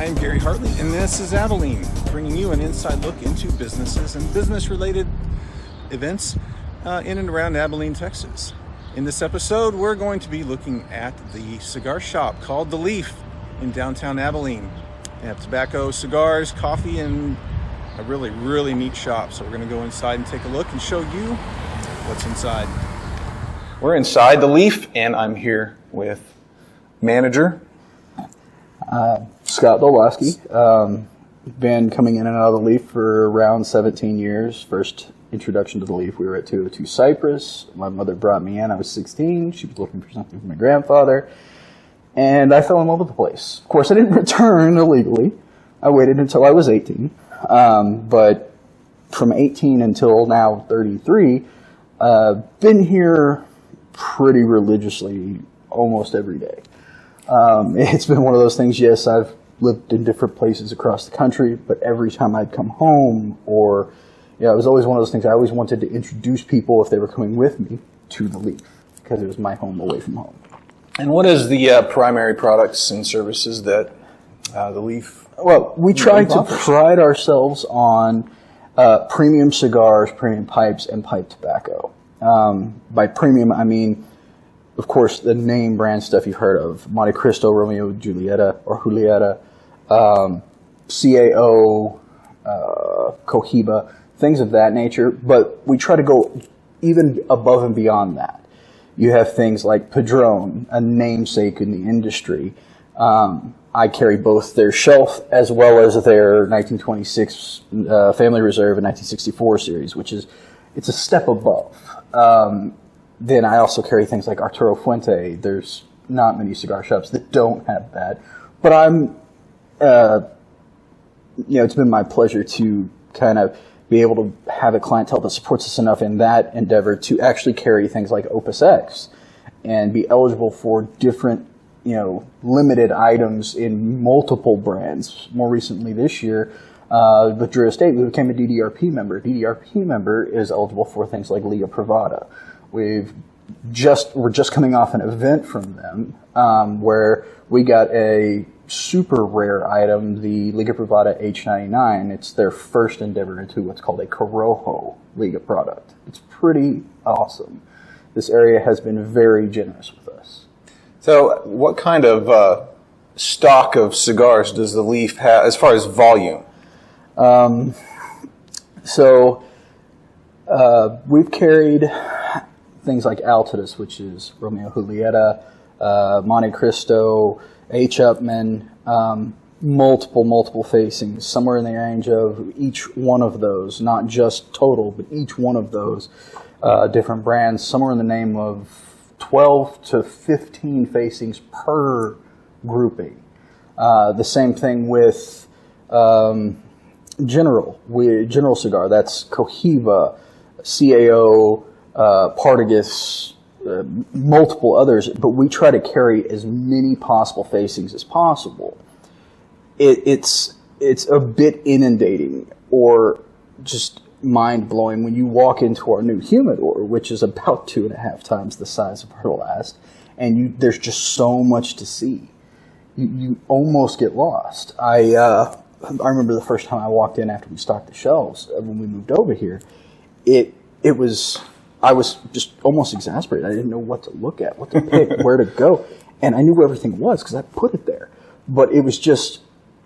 I am Gary Hartley, and this is Abilene, bringing you an inside look into businesses and business-related events in and around Abilene, Texas. In this episode, we're going to be looking at the cigar shop called The Leaf in downtown Abilene. They have tobacco, cigars, coffee, and a really, really neat shop. So we're going to go inside and take a look and show you what's inside. We're inside The Leaf, and I'm here with manager Scott Delbosque. Been coming in and out of The Leaf for around 17 years. First introduction to The Leaf, we were at 202 Cypress. My mother brought me in. I was 16. She was looking for something for my grandfather. And I fell in love with the place. Of course, I didn't return illegally. I waited until I was 18. But from 18 until now 33, been here pretty religiously almost every day. It's been one of those things, yes, I've lived in different places across the country, but every time I'd come home or, it was always one of those things I always wanted to introduce people if they were coming with me to The Leaf because it was my home away from home. And what is the primary products and services that The Leaf Well, we try to pride ourselves on premium cigars, premium pipes, and pipe tobacco. By premium, I mean, of course, the name brand stuff you've heard of, Monte Cristo, Romeo, Julieta, or Julieta, CAO, Cohiba, things of that nature. But we try to go even above and beyond that. You have things like Padron, a namesake in the industry. I carry both their shelf as well as their 1926 Family Reserve and 1964 series, which is, it's a step above. Then I also carry things like Arturo Fuente. There's not many cigar shops that don't have that. But I'm, it's been my pleasure to kind of be able to have a clientele that supports us enough in that endeavor to actually carry things like Opus X and be eligible for different, limited items in multiple brands. More recently this year, with Drew Estate, we became a DDRP member. DDRP member is eligible for things like Liga Privada. We're just coming off an event from them where we got a super rare item, the Liga Privada H99. It's their first endeavor into what's called a Corojo Liga product. It's pretty awesome. This area has been very generous with us. So what kind of stock of cigars does The Leaf have as far as volume? We've carried things like Altadis, which is Romeo Julieta, Monte Cristo, H. Upman, multiple facings, somewhere in the range of each one of those, not just total, but each one of those different brands, somewhere in the name of 12 to 15 facings per grouping. The same thing with General Cigar, that's Cohiba, CAO, Partagas, multiple others, but we try to carry as many possible facings as possible. It's a bit inundating or just mind-blowing when you walk into our new humidor, which is about 2.5 times the size of our last, and there's just so much to see. You almost get lost. I remember the first time I walked in after we stocked the shelves when we moved over here. I was just almost exasperated. I didn't know what to look at, what to pick, where to go. And I knew where everything was because I put it there. But there was just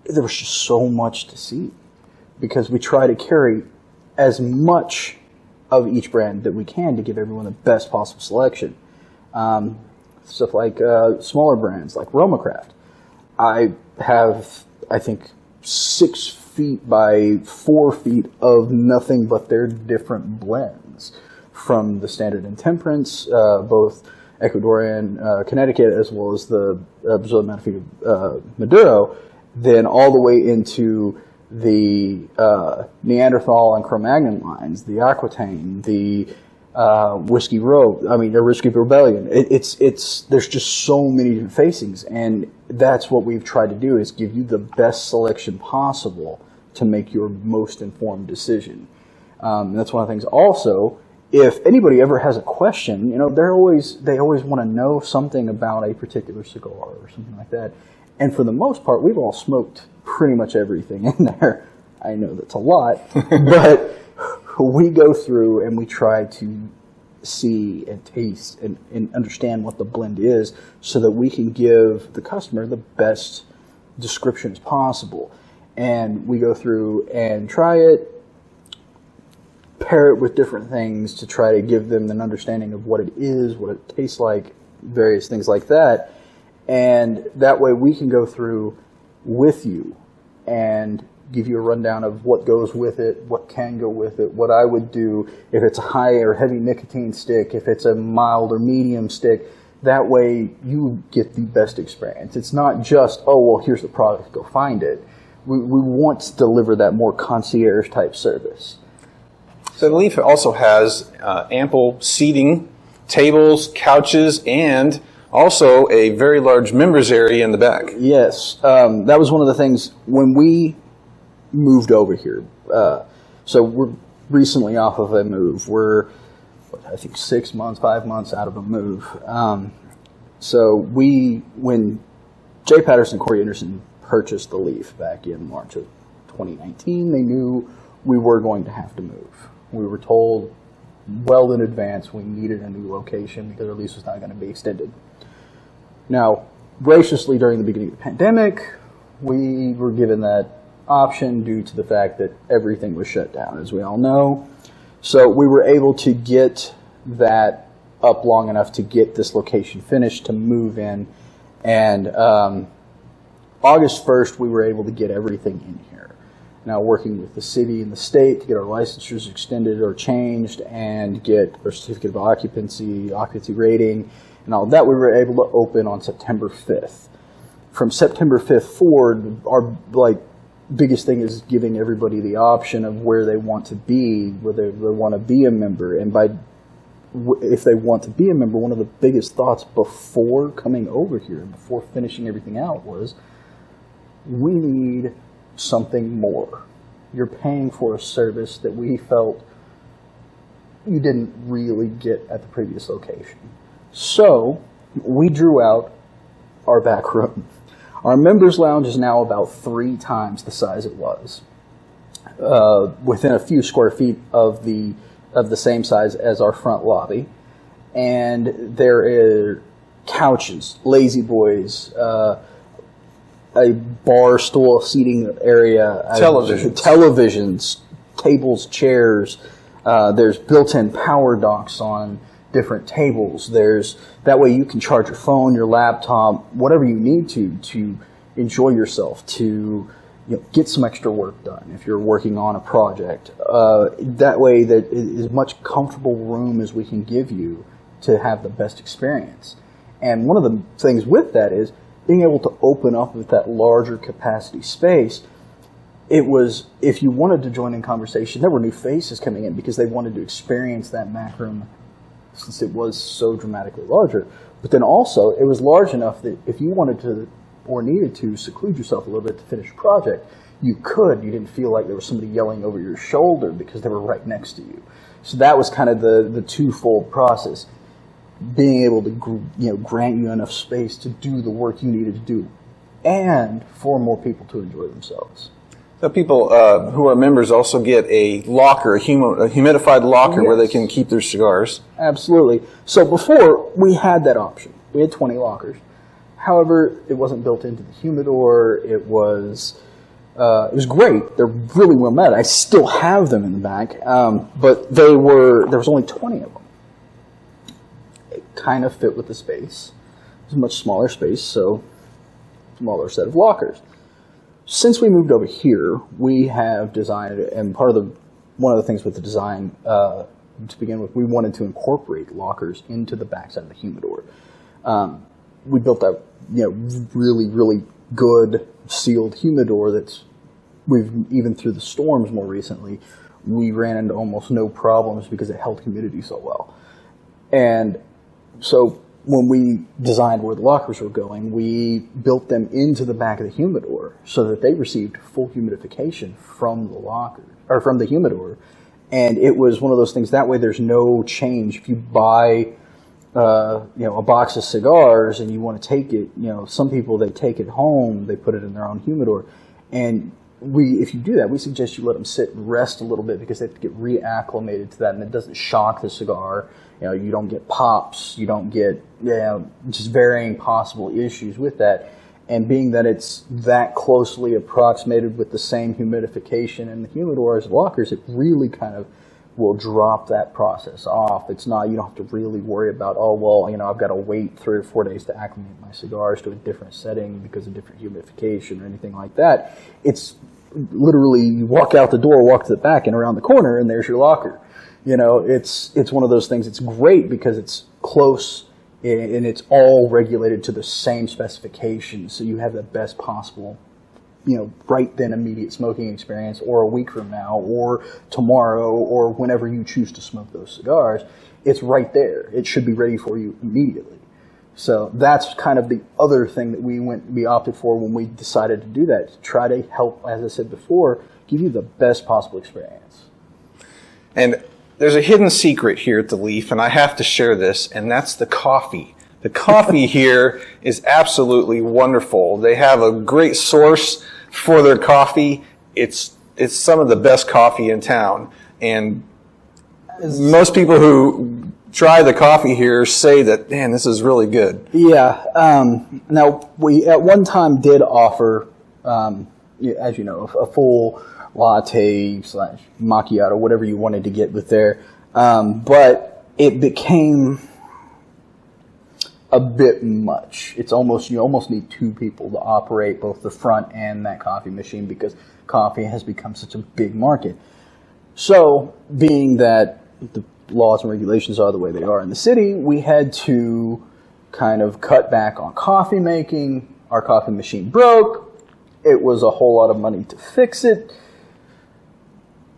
so much to see because we try to carry as much of each brand that we can to give everyone the best possible selection. Stuff like smaller brands like Romacraft. I have, I think, 6 feet by 4 feet of nothing but their different blends. From the Standard and Temperance, both Ecuadorian, Connecticut, as well as the Brazilian Maduro, then all the way into the Neanderthal and Cro-Magnon lines, the Aquitaine, the Whiskey Rebellion. There's just so many different facings, and that's what we've tried to do is give you the best selection possible to make your most informed decision. And that's one of the things also. If anybody ever has a question, they always want to know something about a particular cigar or something like that. And for the most part, we've all smoked pretty much everything in there. I know that's a lot, but we go through and we try to see and taste and understand what the blend is so that we can give the customer the best descriptions possible. And we go through and try it, pair it with different things to try to give them an understanding of what it is, what it tastes like, various things like that. And that way we can go through with you and give you a rundown of what goes with it, what can go with it, what I would do if it's a high or heavy nicotine stick, if it's a mild or medium stick. That way you get the best experience. It's not just, oh, well, here's the product, go find it. We want to deliver that more concierge type service. So the Leaf also has ample seating, tables, couches, and also a very large members area in the back. Yes, that was one of the things when we moved over here. So we're recently off of a move. We're, I think, 5 months out of a move. So when Jay Patterson and Corey Anderson purchased the Leaf back in March of 2019, they knew we were going to have to move. We were told well in advance we needed a new location because our lease was not going to be extended. Now, graciously during the beginning of the pandemic, we were given that option due to the fact that everything was shut down, as we all know. So we were able to get that up long enough to get this location finished, to move in. And August 1st, we were able to get everything in here. Now, working with the city and the state to get our licensures extended or changed and get our certificate of occupancy rating, and all of that, we were able to open on September 5th. From September 5th forward, our biggest thing is giving everybody the option of where they want to be, whether they want to be a member. And if they want to be a member, one of the biggest thoughts before coming over here and before finishing everything out was, we need something more. You're paying for a service that we felt you didn't really get at the previous location. So we drew out our back room. Our members lounge is now about 3 times the size it was, within a few square feet of the same size as our front lobby. And there are couches, lazy boys, a bar stool seating area, televisions, tables, chairs. There's built-in power docks on different tables. That way you can charge your phone, your laptop, whatever you need to enjoy yourself, to get some extra work done if you're working on a project. That way, that is as much comfortable room as we can give you to have the best experience. And one of the things with that is being able to open up with that larger capacity space. It was, if you wanted to join in conversation, there were new faces coming in because they wanted to experience that back room since it was so dramatically larger. But then also, it was large enough that if you wanted to or needed to seclude yourself a little bit to finish a project, you could. You didn't feel like there was somebody yelling over your shoulder because they were right next to you. So that was kind of the twofold process. Being able to grant you enough space to do the work you needed to do, and for more people to enjoy themselves. So people who are members also get a locker, a humidified locker, yes, where they can keep their cigars. Absolutely. So before, we had that option. We had 20 lockers. However, it wasn't built into the humidor. It was great. They're really well made. I still have them in the back, but there was only 20 of them. It kind of fit with the space. It was a much smaller space, so smaller set of lockers. Since we moved over here, we have designed, and one of the things with the design to begin with, we wanted to incorporate lockers into the backside of the humidor. We built that really, really good sealed humidor we've, even through the storms more recently, we ran into almost no problems because it held humidity so well. And so when we designed where the lockers were going, we built them into the back of the humidor so that they received full humidification from the locker or from the humidor. And it was one of those things, that way there's no change. If you buy a box of cigars and you want to take it, some people, they take it home, they put it in their own humidor. And if you do that, we suggest you let them sit and rest a little bit because they have to get reacclimated to that, and it doesn't shock the cigar. You don't get pops, you don't get just varying possible issues with that. And being that it's that closely approximated with the same humidification in the humidor as lockers, it really kind of will drop that process off. It's not, you don't have to really worry about, I've got to wait 3 or 4 days to acclimate my cigars to a different setting because of different humidification or anything like that. It's literally, you walk out the door, walk to the back and around the corner, and there's your locker. It's one of those things. It's great because it's close and it's all regulated to the same specifications. So you have the best possible, right then immediate smoking experience, or a week from now, or tomorrow, or whenever you choose to smoke those cigars. It's right there. It should be ready for you immediately. So that's kind of the other thing that we opted for when we decided to do that, to try to help, as I said before, give you the best possible experience. And there's a hidden secret here at the Leaf, and I have to share this, and that's the coffee. The coffee here is absolutely wonderful. They have a great source for their coffee. It's some of the best coffee in town. And most people who try the coffee here say that, man, this is really good. Yeah. Now, we at one time did offer, as you know, a full latte / macchiato, whatever you wanted to get with there. But it became a bit much. You almost need 2 people to operate both the front and that coffee machine because coffee has become such a big market. So, being that the laws and regulations are the way they are in the city, we had to kind of cut back on coffee making. Our coffee machine broke. It was a whole lot of money to fix it.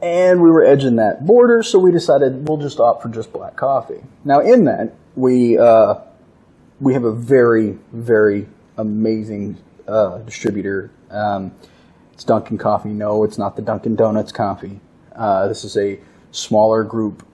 And we were edging that border, so we decided we'll just opt for just black coffee. Now, in that, we have a very, very amazing distributor. It's Dunkin' Coffee. No, it's not the Dunkin' Donuts coffee. This is a smaller group,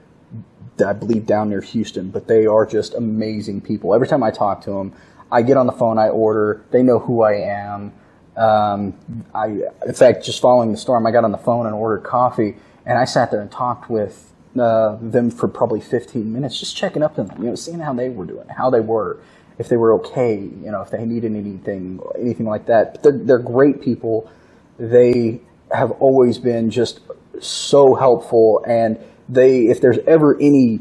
I believe, down near Houston, but they are just amazing people. Every time I talk to them, I get on the phone, I order, they know who I am. In fact, just following the storm, I got on the phone and ordered coffee, and I sat there and talked with them for probably 15 minutes, just checking up on them, seeing how they were doing, how they were, if they were okay, if they needed anything like that. But they're great people. They have always been just so helpful, and if there's ever any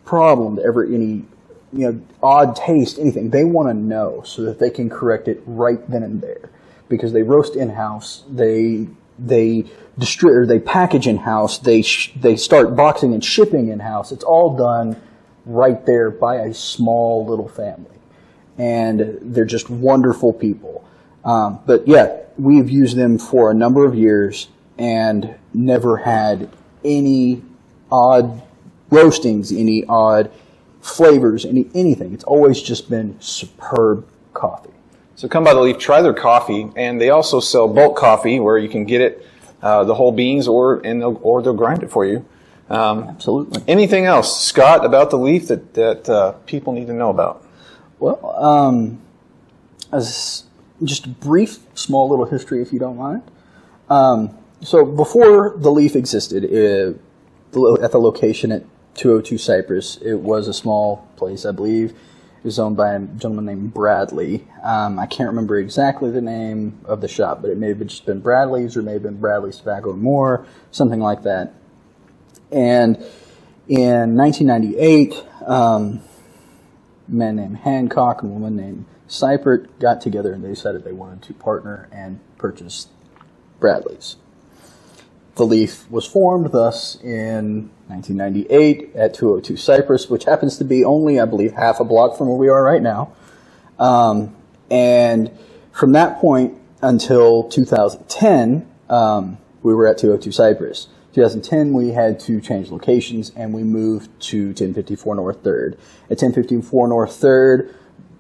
problem, any odd taste, anything, they want to know so that they can correct it right then and there. Because they roast in-house, they distribute, they package in-house, they start boxing and shipping in-house. It's all done right there by a small little family, and they're just wonderful people. But yeah, we've used them for a number of years and never had any odd roastings, any odd flavors, anything. It's always just been superb coffee. So come by the Leaf, try their coffee, and they also sell bulk coffee where you can get it, the whole beans, or they'll grind it for you. Absolutely. Anything else, Scott, about the Leaf that people need to know about? Well, as just a brief, small little history, if you don't mind. So before the Leaf existed, at the location at 202 Cypress, it was a small place, I believe. It was owned by a gentleman named Bradley. I can't remember exactly the name of the shop, but it may have just been Bradley's, or may have been Bradley's Tobacco and More, something like that. And in 1998, a man named Hancock and a woman named Seipert got together and they decided they wanted to partner and purchase Bradley's. The Leaf was formed thus in 1998 at 202 Cypress, which happens to be only, I believe, half a block from where we are right now. And from that point until 2010, we were at 202 Cypress. 2010, we had to change locations, and we moved to 1054 North 3rd. At 1054 North 3rd,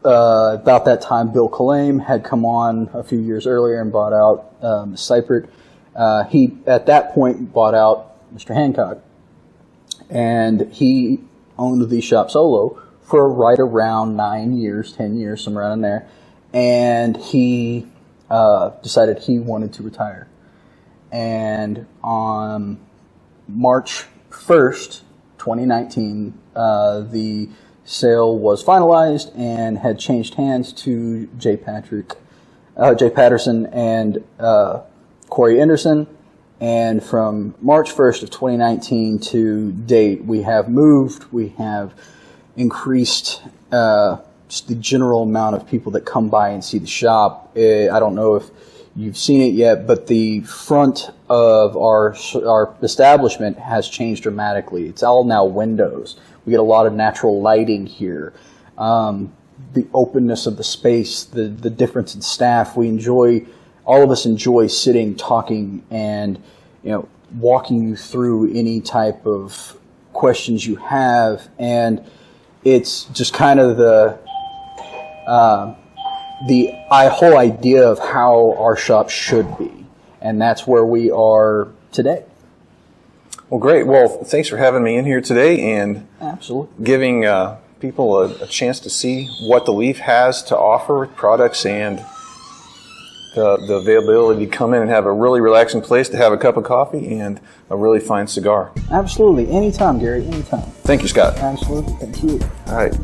about that time, Bill Kalame had come on a few years earlier and bought out Seipert. He, at that point, bought out Mr. Hancock, and he owned the shop solo for right around 9 years, 10 years, somewhere around there. And he decided he wanted to retire. And on March 1st, 2019, the sale was finalized and had changed hands to Jay Patterson and Corey Anderson. And from March 1st of 2019 to date, we have moved, we have increased just the general amount of people that come by and see the shop. I don't know if you've seen it yet, but the front of our establishment has changed dramatically. It's all now windows. We get a lot of natural lighting here. The openness of the space, the difference in staff. All of us enjoy sitting, talking, and walking you through any type of questions you have. And it's just kind of the whole idea of how our shop should be, and that's where we are today. Well, great. Well, thanks for having me in here today and Absolutely. giving people a chance to see what the Leaf has to offer, products, and the availability to come in and have a really relaxing place to have a cup of coffee and a really fine cigar. Absolutely. Anytime, Gary. Anytime. Thank you, Scott. Absolutely. Thank you. All right.